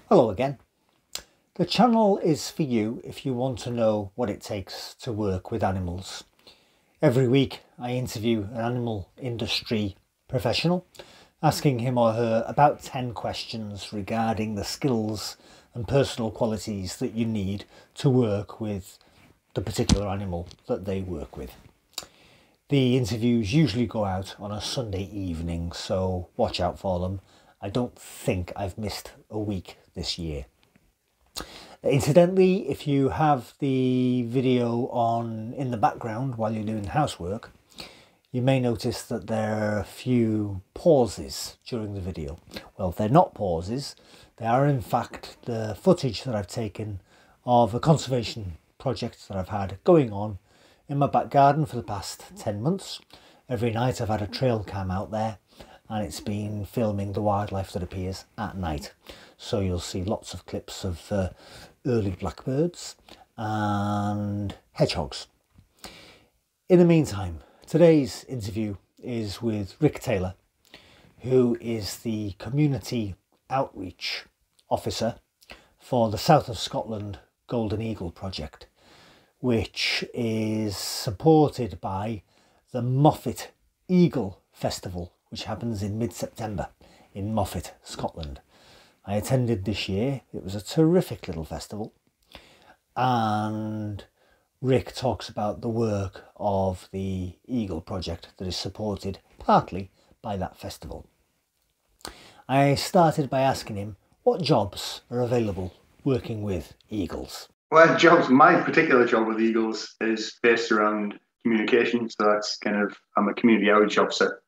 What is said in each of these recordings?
Hello again. The channel is for you if you want to know what it takes to work with animals. Every week I interview an animal industry professional, asking him or her about 10 questions regarding the skills and personal qualities that you need to work with the particular animal that they work with. The interviews usually go out on a Sunday evening, so watch out for them. I don't think I've missed a week this year. Incidentally, if you have the video on in the background while you're doing housework, you may notice that there are a few pauses during the video. Well, they're not pauses. They are in fact the footage that I've taken of a conservation project that I've had going on in my back garden for the past 10 months. Every night I've had a trail cam out there and it's been filming the wildlife that appears at night. So you'll see lots of clips of early blackbirds and hedgehogs. In the meantime, today's interview is with Rick Taylor, who is the Community Outreach Officer for the South of Scotland Golden Eagle Project, which is supported by the Moffat Eagle Festival, which happens in mid-September in Moffat, Scotland. I attended this year. It was a terrific little festival, and Rick talks about the work of the Eagle Project that is supported partly by that festival. I started by asking him what jobs are available working with eagles. Well, my particular job with eagles is based around communication. So that's I'm a community outreach officer.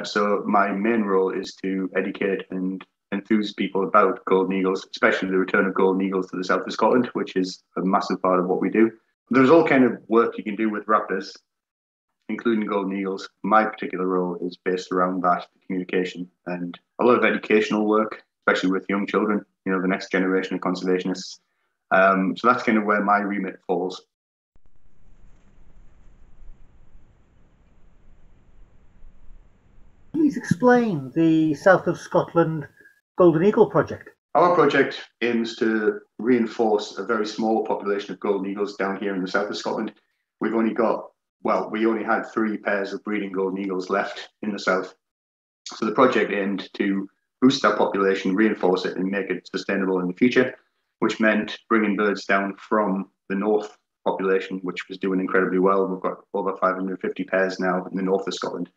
So my main role is to educate and enthuse people about golden eagles, especially the return of golden eagles to the south of Scotland, which is a massive part of what we do. There's all kind of work you can do with raptors, including golden eagles. My particular role is based around that communication and a lot of educational work, especially with young children, the next generation of conservationists. So that's kind of where my remit falls. Please explain the South of Scotland Golden Eagle Project. Our project aims to reinforce a very small population of golden eagles down here in the south of Scotland. We only had 3 pairs of breeding golden eagles left in the south. So the project aimed to boost that population, reinforce it, and make it sustainable in the future, which meant bringing birds down from the north population, which was doing incredibly well. We've got over 550 pairs now in the north of Scotland,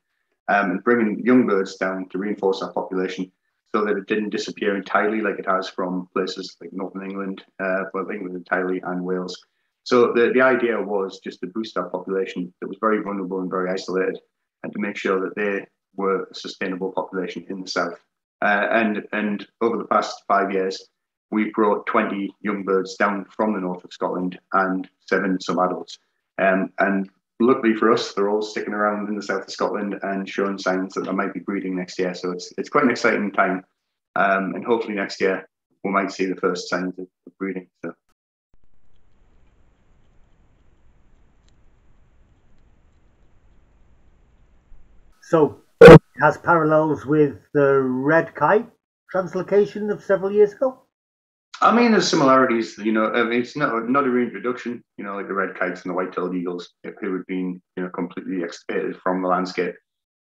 and bringing young birds down to reinforce our population so that it didn't disappear entirely like it has from places like Northern England, England entirely, and Wales. So the idea was just to boost our population that was very vulnerable and very isolated, and to make sure that they were a sustainable population in the south. And over the past 5 years, we brought 20 young birds down from the north of Scotland and 7 some adults. And luckily for us, they're all sticking around in the south of Scotland and showing signs that they might be breeding next year. So it's quite an exciting time. And hopefully next year, we might see the first signs of breeding. So it has parallels with the red kite translocation of several years ago? I mean, there's similarities, it's not a reintroduction, like the red kites and the white-tailed eagles who had been, completely extirpated from the landscape.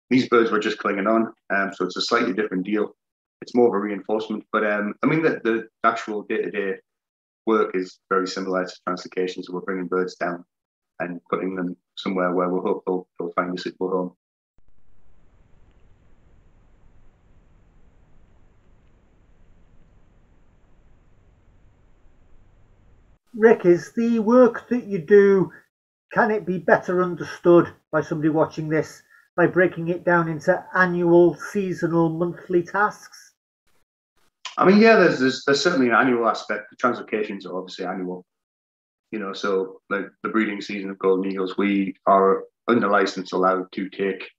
These birds were just clinging on, so it's a slightly different deal. It's more of a reinforcement, but the actual day-to-day work is very similar to translocations. We're bringing birds down and putting them somewhere where we hope they'll find a suitable home. Rick, is the work that you do, can it be better understood by somebody watching this by breaking it down into annual, seasonal, monthly tasks? I mean, yeah, there's certainly an annual aspect. The translocations are obviously annual, so like the breeding season of golden eagles, we are under license allowed to take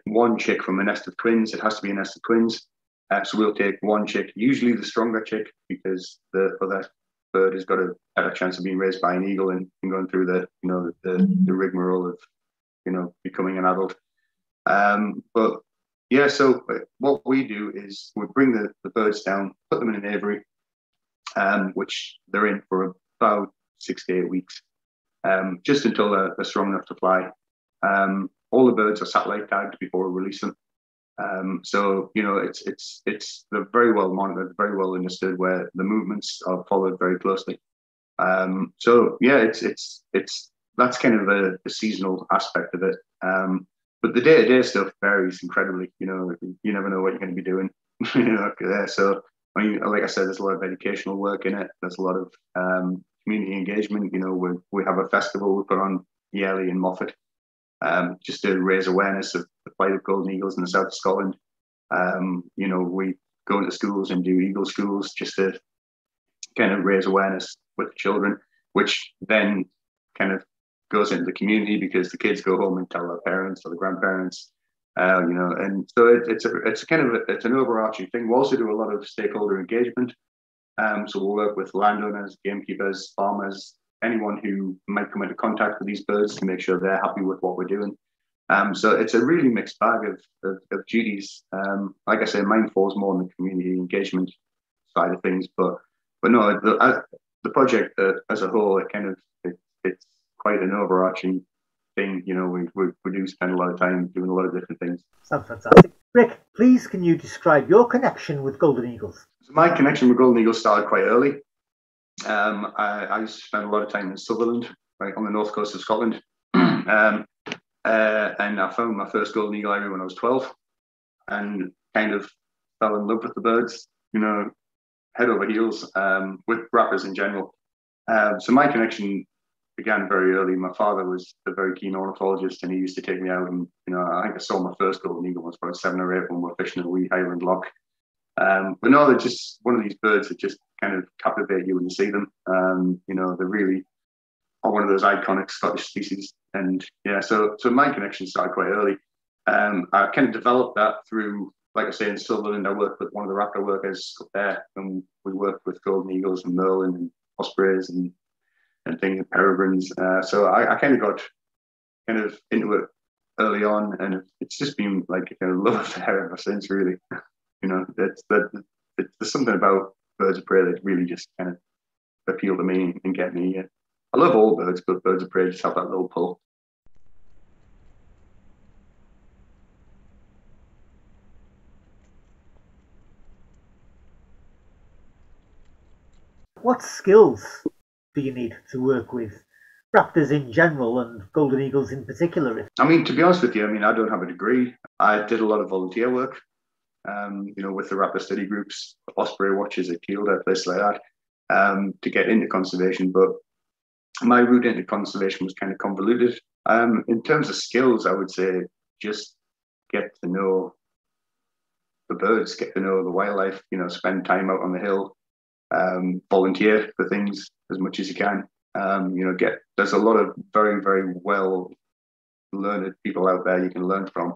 one chick from a nest of twins. It has to be a nest of twins. So we'll take one chick, usually the stronger chick, because the other bird has got a better chance of being raised by an eagle and going through the rigmarole of becoming an adult. But Yeah, so what we do is we bring the birds down, put them in an aviary, which they're in for about 6 to 8 weeks, just until they're strong enough to fly. All the birds are satellite tagged before we release them. So you know, they're very well monitored, very well understood, where the movements are followed very closely. So yeah, it's that's kind of a seasonal aspect of it. But the day-to-day stuff varies incredibly. You know, you never know what you're going to be doing. You know, so I mean, like I said, there's a lot of educational work in it. There's a lot of community engagement. You know, we have a festival we put on yearly in Moffat, just to raise awareness of the plight of golden eagles in the south of Scotland. You know, we go into schools and do eagle schools just to kind of raise awareness with the children, which then kind of goes into the community because the kids go home and tell their parents or the grandparents. You know, and so it's an overarching thing. We also do a lot of stakeholder engagement. So we'll work with landowners, gamekeepers, farmers, anyone who might come into contact with these birds to make sure they're happy with what we're doing. So it's a really mixed bag of duties. Like I say, mine falls more on the community engagement side of things, but no, the project as a whole, it's quite an overarching thing. You know, we do spend a lot of time doing a lot of different things. Sounds fantastic. Rick, please can you describe your connection with golden eagles? So my connection with golden eagles started quite early. I used to spend a lot of time in Sutherland, right on the north coast of Scotland. And I found my first golden eagle area when I was 12 and kind of fell in love with the birds, you know, head over heels, with rappers in general. So my connection began very early. My father was a very keen ornithologist and he used to take me out and, you know, I think I saw my first golden eagle when I was probably 7 or 8 when we were fishing in a wee Highland loch. But no, they're just one of these birds that just kind of captivate you when you see them. You know, they really are one of those iconic Scottish species. And yeah, so my connection started quite early. I kind of developed that through, like I say, in Sutherland, I worked with one of the raptor workers up there, and we worked with golden eagles and merlin and ospreys and things, peregrines. So I kind of got kind of into it early on, and it's just been like a kind of love affair ever since, really. You know, there's something about birds of prey that really just kind of appeal to me and get me. I love all birds, but birds of prey just have that little pull. What skills do you need to work with raptors in general and golden eagles in particular? I mean, to be honest with you, I mean, I don't have a degree. I did a lot of volunteer work, you know, with the raptor study groups, osprey watches at Kielder, places like that, to get into conservation. But my route into conservation was kind of convoluted. In terms of skills, I would say just get to know the birds, get to know the wildlife, you know, spend time out on the hill, volunteer for things as much as you can. You know, there's a lot of very, very well learned people out there you can learn from.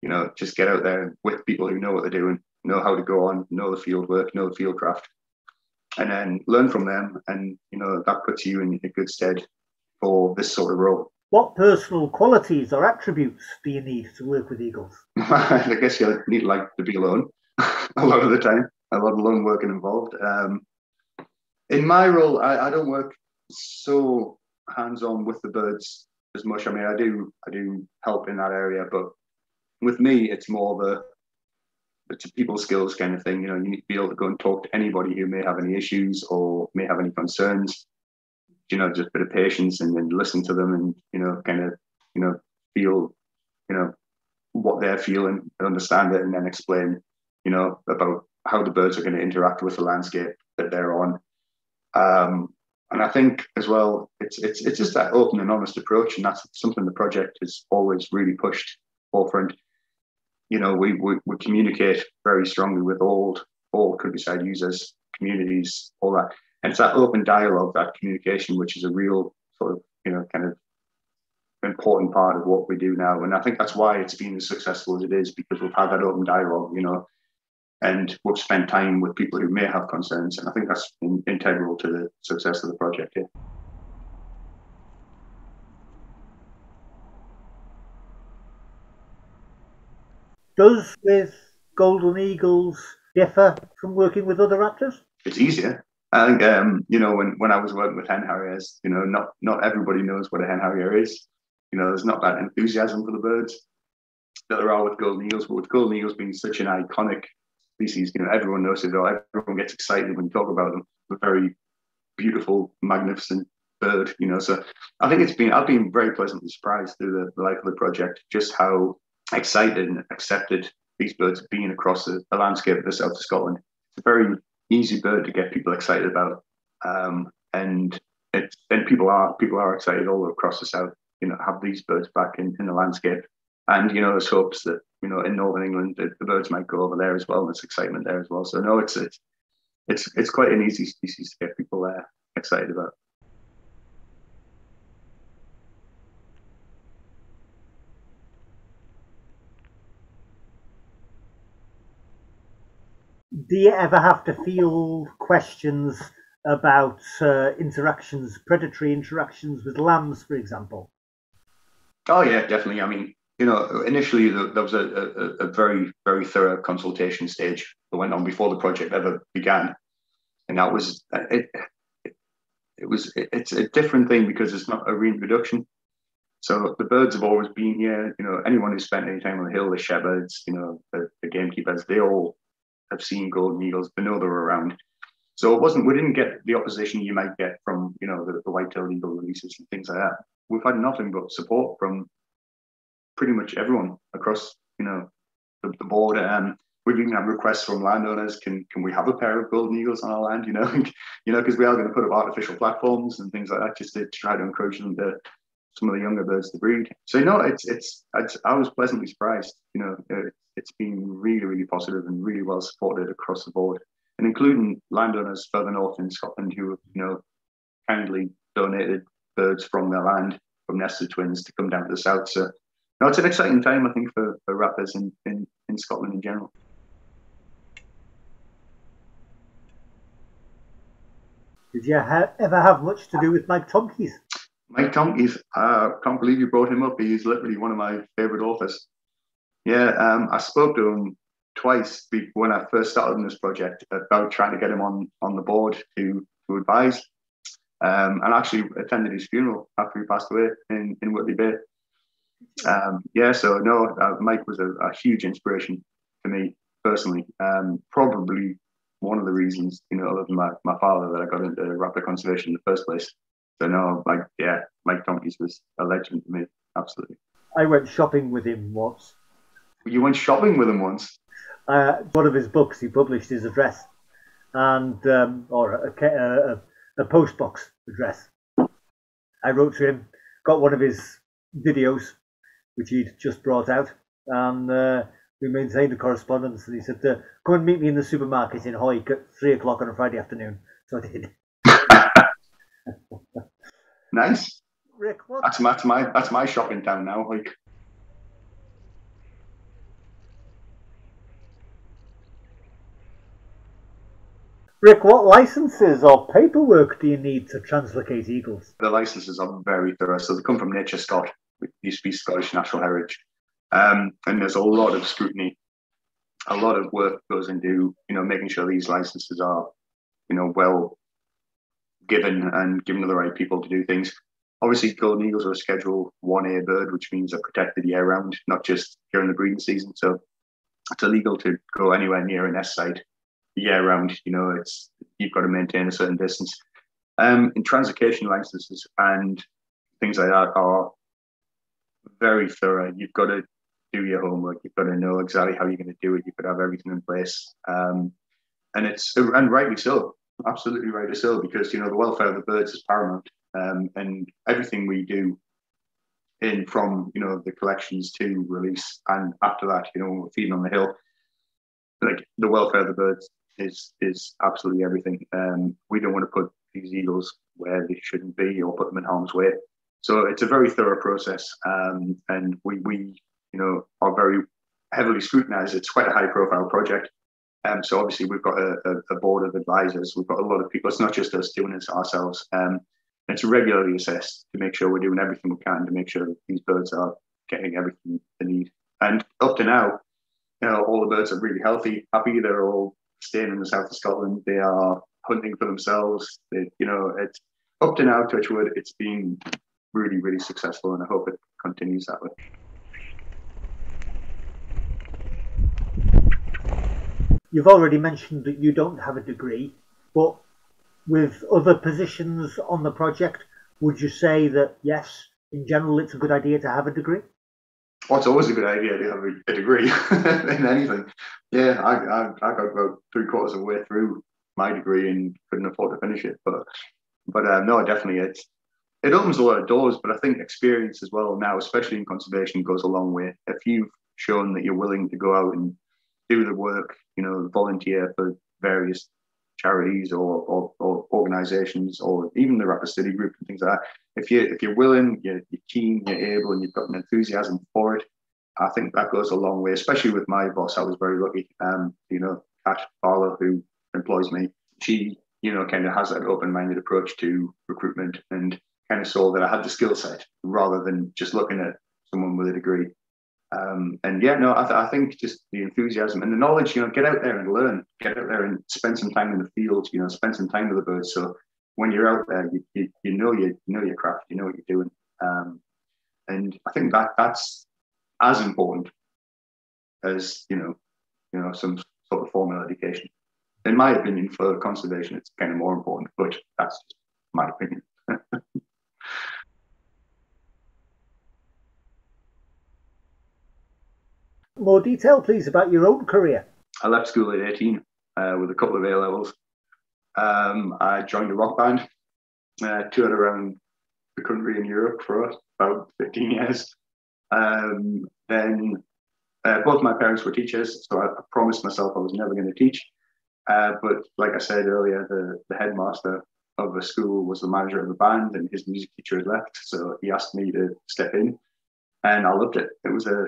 You know, just get out there with people who know what they're doing, know how to go on, know the field work, know the field craft, and then learn from them. And, you know, that puts you in a good stead for this sort of role. What personal qualities or attributes do you need to work with eagles? I guess you need like to be alone a lot of the time, a lot of lone working involved. In my role, I don't work so hands-on with the birds as much. I mean, I do help in that area, but with me, it's more it's a people skills kind of thing. You know, you need to be able to go and talk to anybody who may have any issues or may have any concerns. You know, just a bit of patience and then listen to them and, you know, kind of, you know, feel, you know, what they're feeling and understand it and then explain, you know, about how the birds are going to interact with the landscape that they're on. And I think as well, it's just that open and honest approach, and that's something the project has always really pushed forefront. You know, we communicate very strongly with all countryside users, communities, all that. And it's that open dialogue, that communication, which is a real sort of, you know, kind of important part of what we do now. And I think that's why it's been as successful as it is, because we've had that open dialogue, you know, and we've spent time with people who may have concerns. And I think that's integral to the success of the project here. Does with golden eagles differ from working with other raptors? It's easier. I think when I was working with hen harriers, not everybody knows what a hen harrier is. There's not that enthusiasm for the birds that there are with golden eagles. But with golden eagles being such an iconic species, everyone knows it. Or everyone gets excited when you talk about them. A very beautiful, magnificent bird. So I think I've been very pleasantly surprised through the life of the project, just how excited and accepted these birds have been across the landscape of the south of Scotland. It's a very easy bird to get people excited about, and people are excited all across the south. Have these birds back in the landscape, and there's hopes that in northern England the birds might go over there as well. And there's excitement there as well. So no, it's quite an easy species to get people excited about. Do you ever have to field questions about predatory interactions with lambs, for example? Oh yeah, definitely. I mean, initially there was a very, very thorough consultation stage that went on before the project ever began, and that was it's a different thing because it's not a reintroduction. So the birds have always been here. Anyone who's spent any time on the hill, the shepherds, the gamekeepers, they all have seen golden eagles. They know they're around. So we didn't get the opposition you might get from, the white-tailed eagle releases and things like that. We've had nothing but support from pretty much everyone across, the board. We've even had requests from landowners. Can we have a pair of golden eagles on our land? Because we are going to put up artificial platforms and things like that just to try to encourage them to some of the younger birds to breed. So I was pleasantly surprised. It's been really, really positive and really well supported across the board, and including landowners further north in Scotland who have kindly donated birds from their land, from nested twins, to come down to the south. So no, it's an exciting time, I think, for raptors in Scotland in general. Did you ever have much to do with Mike Tompkins? Mike Tompkins, I can't believe you brought him up. He's literally one of my favourite authors. Yeah, I spoke to him twice when I first started on this project about trying to get him on the board to advise, and actually attended his funeral after he passed away in Whitley Bay. So no, Mike was a huge inspiration to me personally. Probably one of the reasons, other than my father, that I got into raptor conservation in the first place. So no, Mike Tompkins was a legend to me, absolutely. I went shopping with him once. You went shopping with him once? One of his books, he published his address, and or a post box address. I wrote to him, got one of his videos, which he'd just brought out, and we maintained a correspondence. And he said, "Come and meet me in the supermarket in Hoyk at 3:00 on a Friday afternoon." So I did. Nice. Rick, what? That's my shopping town now, Hoyk. Rick, what licenses or paperwork do you need to translocate eagles? The licenses are very thorough. So they come from Nature Scot, which used to be Scottish National Heritage. And there's a lot of scrutiny, a lot of work goes into, making sure these licenses are, well given and given to the right people to do things. Obviously, golden eagles are a Schedule 1A bird, which means they're protected year round, not just during the breeding season. So it's illegal to go anywhere near a nest site year round. You've got to maintain a certain distance. And translocation licenses and things like that are very thorough. You've got to do your homework. You've got to know exactly how you're going to do it. You've got to have everything in place. And rightly so, absolutely rightly so, because the welfare of the birds is paramount. And everything we do from the collections to release and after that, when we're feeding on the hill, like the welfare of the birds is absolutely everything. We don't want to put these eagles where they shouldn't be or put them in harm's way. So it's a very thorough process, and we are very heavily scrutinised. It's quite a high profile project. So obviously we've got a board of advisors. We've got a lot of people. It's not just us doing this ourselves. It's regularly assessed to make sure we're doing everything we can to make sure that these birds are getting everything they need. And up to now, all the birds are really healthy, happy. They're all staying in the south of Scotland. They are hunting for themselves. It's up to now, touch wood, it's been really, really successful, and I hope it continues that way. You've already mentioned that you don't have a degree, but with other positions on the project, would you say that, yes, in general, it's a good idea to have a degree? Well, it's always a good idea to have a degree in anything. Yeah, I got about 3/4 of the way through my degree and couldn't afford to finish it. But no, definitely it opens a lot of doors. But I think experience as well now, especially in conservation, goes a long way. If you've shown that you're willing to go out and do the work, volunteer for various charities or organisations, or even the Rapid Study Group and things like that. If you're willing, you're keen, you're able, and you've got an enthusiasm for it, I think that goes a long way. Especially with my boss, I was very lucky. Kat Barlow, who employs me, she kind of has that open-minded approach to recruitment and kind of saw that I had the skill set rather than just looking at someone with a degree. I think just the enthusiasm and the knowledge, get out there and learn, get out there and spend some time in the field, spend some time with the birds. So when you're out there, you know your craft, you know what you're doing. And I think that's as important as, some sort of formal education. In my opinion, for conservation, it's kind of more important, but that's just my opinion. More detail, please, about your own career. I left school at 18 with a couple of A levels. I joined a rock band, toured around the country in Europe for about 15 years. Then both my parents were teachers, so I promised myself I was never going to teach. But like I said earlier, the headmaster of the school was the manager of the band, and his music teacher had left, so he asked me to step in. And I loved it. It was a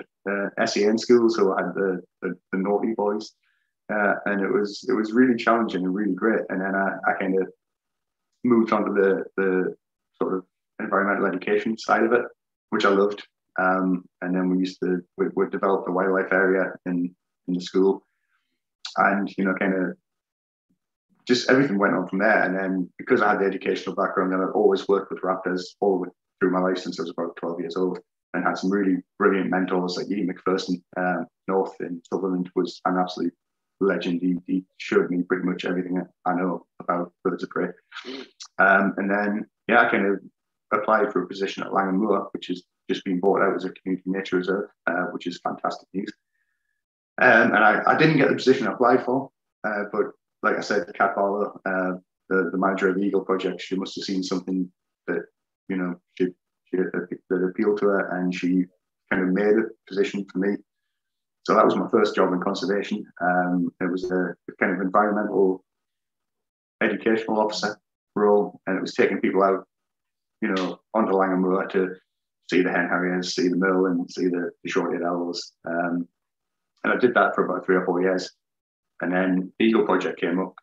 SEN school, so I had the naughty boys, and it was really challenging and really great. And then I kind of moved on to the sort of environmental education side of it, which I loved. And then we developed a wildlife area in the school, and kind of just everything went on from there. And then because I had the educational background, and I've always worked with raptors through my life since I was about 12 years old. And had some really brilliant mentors like Ian McPherson, North in Sutherland, was an absolute legend. He showed me pretty much everything I know about birds of prey. And then, I kind of applied for a position at Langham Moor, which has just been bought out as a community nature reserve, which is fantastic news. And I didn't get the position I applied for, but like I said, Kat Barlow, the manager of the Eagle Project, she must have seen something that, that appealed to her, and she kind of made a position for me. So that was my first job in conservation. It was a kind of environmental educational officer role, and it was taking people out, onto Langham Moor to see the hen harriers, see the mill, and see the short-eared owls. And I did that for about 3 or 4 years. And then the Eagle Project came up,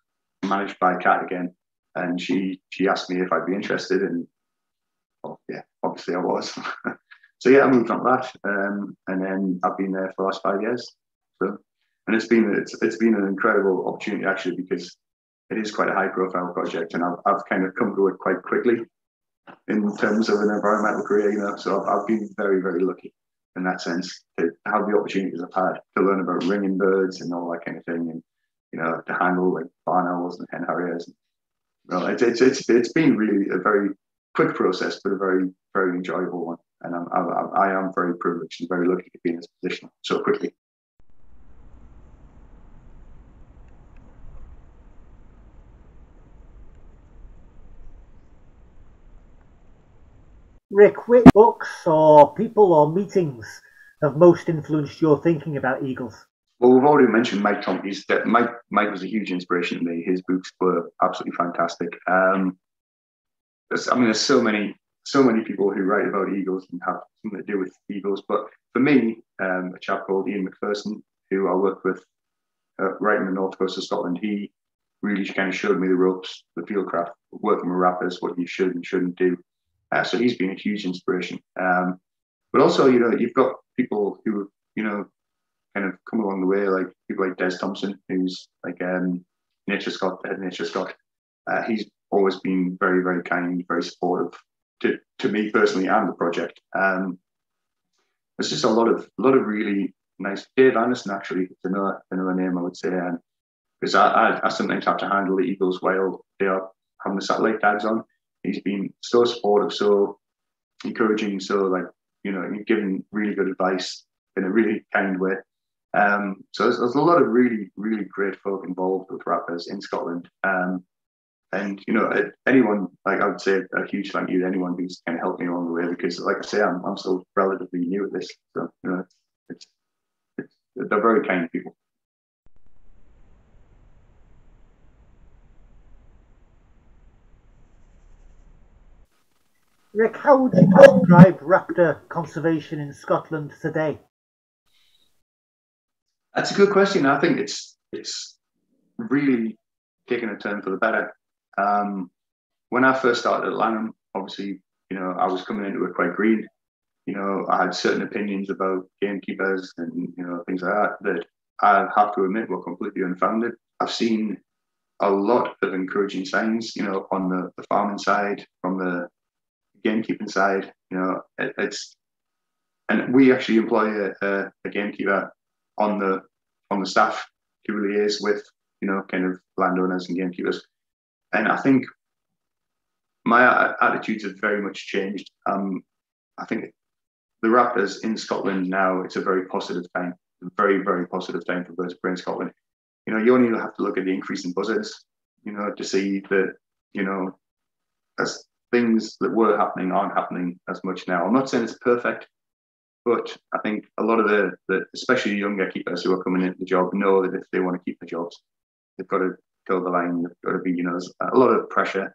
managed by Kat again, and she asked me if I'd be interested, and obviously I was. So I moved on to that, and then I've been there for the last 5 years. So, and it's been an incredible opportunity actually, because it is quite a high-profile project, and I've kind of come to it quite quickly in terms of an environmental career. So I've been very, very lucky in that sense to have the opportunities I've had to learn about ringing birds and all that kind of thing, and to handle like barn owls and hen harriers. Well, it's been really a very quick process, but a very, very enjoyable one. And I am very privileged and very lucky to be in this position so quickly. Rick, which books or people or meetings have most influenced your thinking about eagles? Well, we've already mentioned Mike Tompkins. Mike was a huge inspiration to me. His books were absolutely fantastic. There's so many people who write about eagles and have something to do with eagles. But for me, a chap called Ian McPherson, who I worked with right in the north coast of Scotland, he really kind of showed me the ropes, the fieldcraft, working with raptors, what you should and shouldn't do. So he's been a huge inspiration. But also, you've got people who, kind of come along the way, like people like Des Thompson, who's like Nature Scott, the head Nature Scott. He's always been very, very kind, very supportive to me personally and the project. There's just a lot of really nice. Dave Anderson, actually, it's another name I would say, because I sometimes have to handle the eagles while they are having the satellite tags on. He's been so supportive, so encouraging, so like, you know, he's given really good advice in a really kind way. So there's a lot of really, really great folk involved with raptors in Scotland. And you know, anyone, like I would say a huge thank you to anyone who's kind of helped me along the way, because like I say, I'm still relatively new at this. So you know, it's they're very kind people. Rick, how would you describe raptor conservation in Scotland today? That's a good question. I think it's really taken a turn for the better. When I first started at Lanham, obviously, you know, I was coming into it quite green. You know, I had certain opinions about gamekeepers and, you know, things like that I have to admit were completely unfounded. I've seen a lot of encouraging signs, you know, on the farming side, from the gamekeeping side. You know, and we actually employ a gamekeeper on the staff to liaise with, you know, kind of landowners and gamekeepers. And I think my attitudes have very much changed. I think the raptors in Scotland now, it's a very positive time, a very, very positive time for birds of prey in Scotland. You know, you only have to look at the increase in buzzards, you know, to see that, you know, as things that were happening aren't happening as much now. I'm not saying it's perfect, but I think a lot of the especially younger keepers who are coming into the job know that if they want to keep the jobs, they've got to toe the line. They've got to be, you know, there's a lot of pressure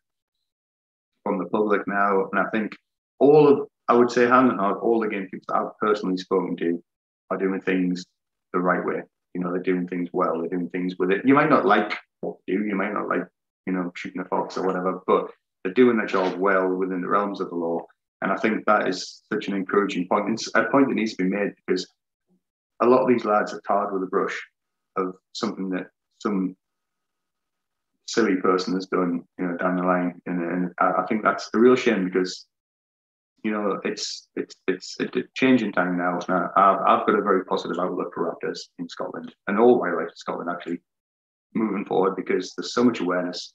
from the public now. And I think I would say hand in hand, all the gamekeepers I've personally spoken to are doing things the right way. You know, they're doing things well, they're doing things with it. You might not like what they do, you might not like, you know, shooting a fox or whatever, but they're doing their job well within the realms of the law. And I think that is such an encouraging point. It's a point that needs to be made, because a lot of these lads are tarred with a brush of something that some silly person has done, you know, down the line. And I think that's a real shame, because, you know, it's a changing time now. And I've got a very positive outlook for raptors in Scotland, and all wildlife in Scotland actually, moving forward, because there's so much awareness.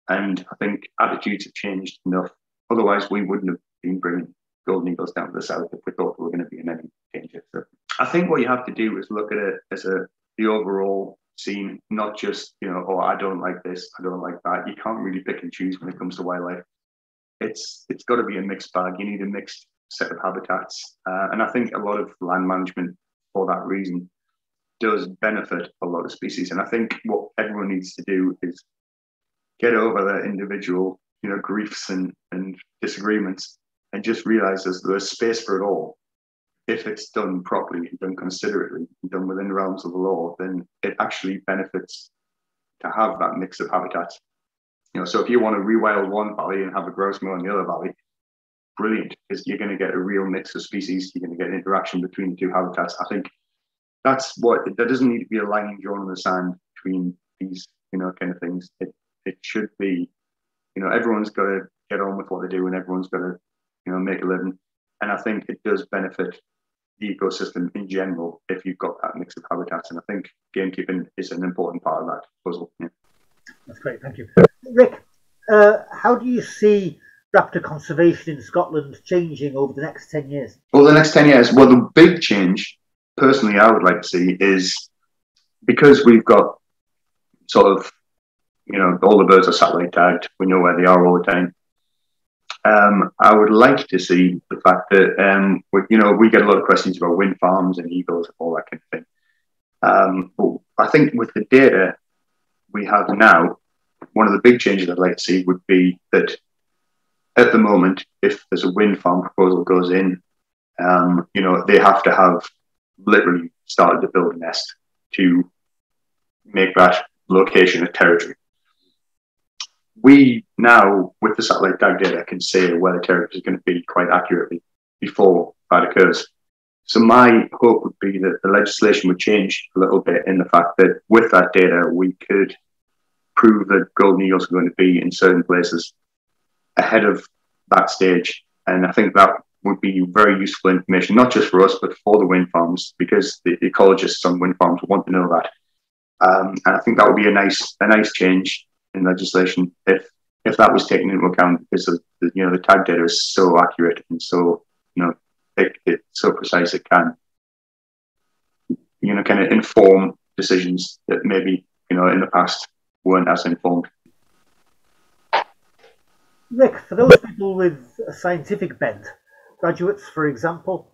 And I think attitudes have changed enough. Otherwise, we wouldn't have been bringing golden eagles down to the south if we thought we were going to be in any danger. So I think what you have to do is look at it as the overall scene, not just, you know, oh, I don't like this, I don't like that. You can't really pick and choose when it comes to wildlife. It's got to be a mixed bag. You need a mixed set of habitats. And I think a lot of land management, for that reason, does benefit a lot of species. And I think what everyone needs to do is get over their individual, you know, griefs and disagreements, and just realize there's space for it all. If it's done properly, done considerately, done within the realms of the law, then it actually benefits to have that mix of habitats. You know, so if you want to rewild one valley and have a grouse moor in the other valley, brilliant, because you're going to get a real mix of species. You're going to get interaction between the two habitats. I think that's what, there doesn't need to be a line drawn in the sand between these, you know, kind of things. It should be, you know, everyone's got to get on with what they do, and everyone's got to, you know, make a living. And I think it does benefit the ecosystem in general if you've got that mix of habitats. And I think gamekeeping is an important part of that puzzle. Yeah. That's great, thank you. Rick, how do you see raptor conservation in Scotland changing over the next 10 years? Well, the next 10 years, well, the big change, personally, I would like to see is, because we've got sort of, you know, all the birds are satellite tagged, we know where they are all the time. I would like to see the fact that, you know, we get a lot of questions about wind farms and eagles and all that kind of thing. But I think with the data we have now, one of the big changes I'd like to see would be that at the moment, if there's a wind farm proposal goes in, you know, they have to have literally started to build a nest to make that location a territory. We now, with the satellite tag data, can say where the territory is going to be quite accurately before that occurs. So my hope would be that the legislation would change a little bit in the fact that with that data, we could prove that golden eagles are going to be in certain places ahead of that stage. And I think that would be very useful information, not just for us, but for the wind farms, because the ecologists on wind farms want to know that. And I think that would be a nice change in legislation if that was taken into account, because the tag data is so accurate and so it's so precise it can kind of inform decisions that maybe in the past weren't as informed. Rick, for those people with a scientific bent, graduates for example,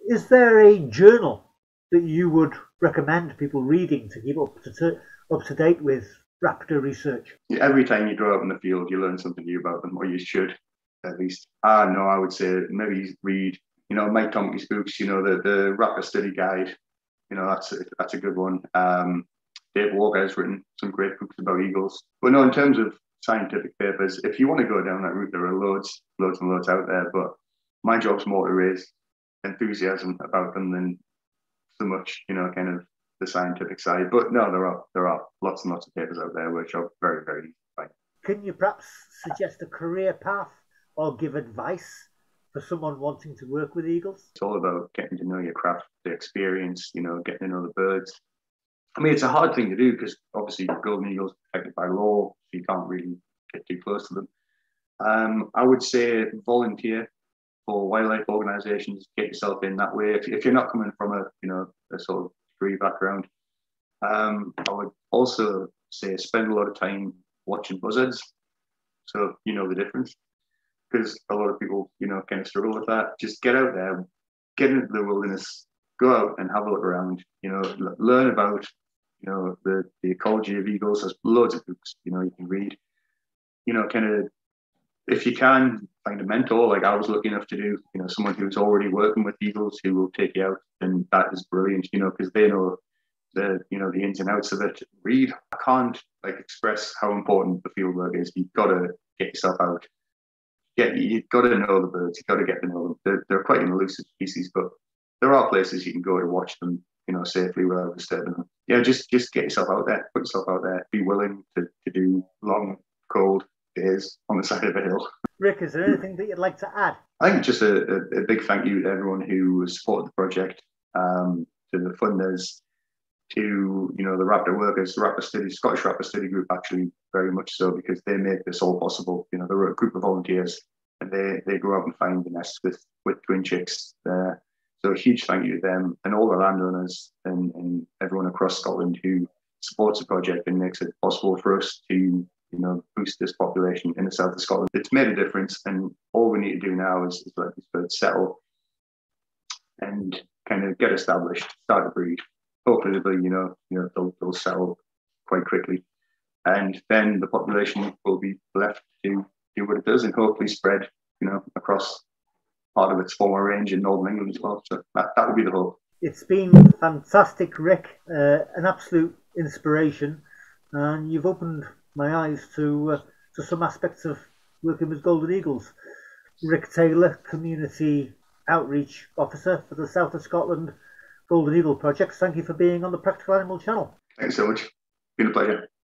is there a journal that you would recommend people reading to keep up to date with raptor research? Every time you go out in the field, you learn something new about them, or you should at least. No, I would say maybe read Mike Tonkey's books. The raptor study guide. That's a good one. Dave Walker has written some great books about eagles. But no, in terms of scientific papers, if you want to go down that route, there are loads and loads out there. But my job's more to raise enthusiasm about them than so much, kind of the scientific side. But no, there are lots and lots of papers out there which are very, very easy to find. Can you perhaps suggest a career path or give advice for someone wanting to work with eagles? It's all about getting to know your craft, the experience, getting to know the birds. I mean, it's a hard thing to do because obviously golden eagles are protected by law, so you can't really get too close to them. I would say volunteer for wildlife organisations, get yourself in that way. If you're not coming from a sort of degree background, I would also say spend a lot of time watching buzzards, so you know the difference. Because a lot of people, kind of struggle with that. Just get out there, get into the wilderness, go out and have a look around. Learn about, the ecology of eagles. There's loads of books, you can read. Kind of, if you can find a mentor, like I was lucky enough to do, someone who's already working with eagles who will take you out, and that is brilliant. Because they know the ins and outs of it. Read. I can't express how important the field work is. You've got to get yourself out. You've got to know the birds. You've got to get to know them. They're quite an elusive species, but there are places you can go to watch them, safely without disturbing them. Just get yourself out there. Put yourself out there. Be willing to do long, cold days on the side of a hill. Rick, is there anything that you'd like to add? I think just a big thank you to everyone who supported the project, to the funders, to the raptor workers, the raptor study, Scottish Raptor Study Group, actually very much so, because they make this all possible. They're a group of volunteers, and they go out and find the nests with twin chicks. So a huge thank you to them and all the landowners and everyone across Scotland who supports the project and makes it possible for us to boost this population in the south of Scotland. It's made a difference, and all we need to do now is let these birds settle and kind of get established, start to breed. Hopefully, they'll settle quite quickly, and then the population will be left to do what it does and hopefully spread, across part of its former range in Northern England as well. So that would be the hope. It's been fantastic, Rick. An absolute inspiration, and you've opened my eyes to some aspects of working with golden eagles. Rick Taylor, Community Outreach Officer for the South of Scotland Golden Eagle Project. Thank you for being on the Practical Animal channel. Thanks so much. It's been a pleasure.